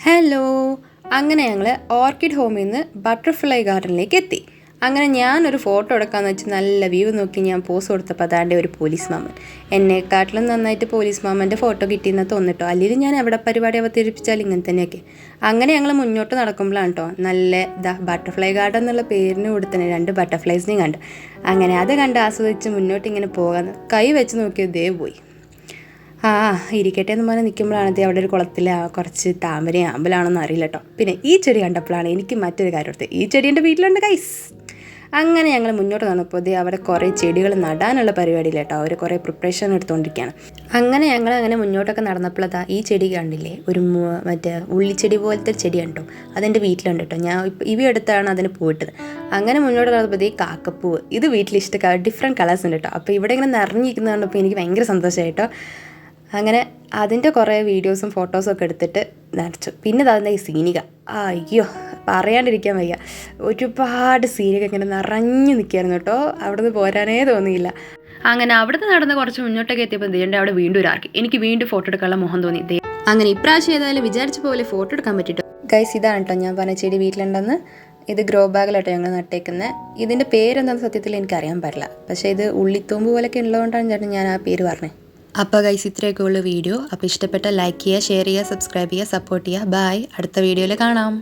Hello, അങ്ങനെ ഞങ്ങൾ orchid ഹോമിൽ നിന്ന് ബട്ടർഫ്ലൈ ഗാർഡനിലേക്ക് എത്തി. അങ്ങനെ ഞാനൊരു ഫോട്ടോ എടുക്കാമെന്ന് വെച്ച് നല്ല വ്യൂ നോക്കി ഞാൻ പോസ് കൊടുത്തപ്പോൾ അതാണ്ട് ഒരു പോലീസ് മാമൻ. എന്നെക്കാട്ടിലും നന്നായിട്ട് പോലീസ് മാമൻ്റെ ഫോട്ടോ കിട്ടിയെന്ന് തോന്നിട്ടോ. അല്ലെങ്കിൽ ഞാൻ എവിടെ പരിപാടി അവതരിപ്പിച്ചാൽ ഇങ്ങനെ തന്നെയൊക്കെ. അങ്ങനെ ഞങ്ങൾ മുന്നോട്ട് നടക്കുമ്പോഴാണ് കേട്ടോ നല്ല ബട്ടർഫ്ലൈ ഗാർഡൻ എന്നുള്ള പേരിന് കൊടുത്തന്നെ 2 ബട്ടർഫ്ലൈസിനെയും കണ്ട്. അങ്ങനെ അത് കണ്ട് ആസ്വദിച്ച് മുന്നോട്ട് ഇങ്ങനെ പോകാൻ കൈ വെച്ച് നോക്കിയത് ദേ പോയി. ഇരിക്കട്ടെ എന്ന് പറഞ്ഞ് നിൽക്കുമ്പോഴാണ് അവിടെ ഒരു കുളത്തിൽ കുറച്ച് താമരയും ആമ്പലാണെന്ന് അറിയില്ല കേട്ടോ. പിന്നെ ഈ ചെടി കണ്ടപ്പോഴാണ് എനിക്ക് മറ്റൊരു കാര്യം എടുത്തത്. ഈ ചെടി എൻ്റെ വീട്ടിലുണ്ട് ഗൈസ്. അങ്ങനെ ഞങ്ങൾ മുന്നോട്ട് നടന്നപ്പോൾ അവിടെ കുറേ ചെടികൾ നടാനുള്ള പരിപാടിയില്ല കേട്ടോ. അവർ കുറേ പ്രിപ്പറേഷൻ എടുത്തുകൊണ്ടിരിക്കുകയാണ്. അങ്ങനെ ഞങ്ങൾ മുന്നോട്ടൊക്കെ നടന്നപ്പോൾ ഈ ചെടി കണ്ടില്ലേ, ഒരു മറ്റേ ഉള്ളിച്ചെടി പോലത്തെ ചെടി കണ്ടോ, അതെൻ്റെ വീട്ടിലുണ്ട് കേട്ടോ. ഞാൻ ഇവ എടുത്താണ് അതിന് പോയിട്ടത്. അങ്ങനെ മുന്നോട്ട് നടന്നപ്പോൾ കാക്കപ്പൂവ്, ഇത് വീട്ടിലിഷ്ട ഡിഫറെൻറ്റ് കളേഴ്സ് ഉണ്ട് കേട്ടോ. അപ്പോൾ ഇവിടെ ഇങ്ങനെ നിറഞ്ഞിരിക്കുന്നത് കണ്ടപ്പോൾ എനിക്ക് ഭയങ്കര സന്തോഷമായിട്ടോ. അങ്ങനെ അതിൻ്റെ കുറേ വീഡിയോസും ഫോട്ടോസും ഒക്കെ എടുത്തിട്ട് നനച്ചു. പിന്നെ അതിൻ്റെ ഈ സീനിക, അയ്യോ പറയാണ്ടിരിക്കാൻ വയ്യ, ഒരുപാട് സീനിക ഇങ്ങനെ നിറഞ്ഞു നിൽക്കുകയായിരുന്നു കേട്ടോ. അവിടെ നിന്ന് പോരാനേ തോന്നിയില്ല. അങ്ങനെ അവിടുന്ന് നടന്ന് കുറച്ച് മുന്നോട്ടേക്ക് എത്തിയപ്പോൾ എന്തെയ്യണ്ടേ, അവിടെ വീണ്ടും ഒരാർക്ക് എനിക്ക് വീണ്ടും ഫോട്ടോ എടുക്കാനുള്ള മോഹം തോന്നി. അങ്ങനെ ഇപ്രാവശ്യം ഏതായാലും വിചാരിച്ച പോലെ ഫോട്ടോ എടുക്കാൻ പറ്റിട്ടോ. ഗൈസ്, ഇതാണ് കേട്ടോ ഞാൻ പറഞ്ഞ ചെടി വീട്ടിലുണ്ടെന്ന്. ഇത് ഗ്രോ ബാഗിലാട്ടോ ഞങ്ങൾ നട്ടേക്കുന്നത്. ഇതിൻ്റെ പേരെന്താണെന്ന് സത്യത്തിൽ എനിക്കറിയാൻ പാടില്ല. പക്ഷേ ഇത് ഉള്ളിത്തൂമ്പ് പോലെയൊക്കെ ഉള്ളതുകൊണ്ടാണ് ചേട്ടൻ ഞാൻ ആ പേര് പറഞ്ഞത്. അപ്പോൾ ഗൈസ്, ഇത്രയൊക്കെ ഉള്ള വീഡിയോ. അപ്പോൾ ഇഷ്ടപ്പെട്ട ലൈക്ക് ചെയ്യുക, ഷെയർ ചെയ്യുക, സബ്സ്ക്രൈബ് ചെയ്യുക, സപ്പോർട്ട് ചെയ്യുക. ബൈ, അടുത്ത വീഡിയോയിൽ കാണാം.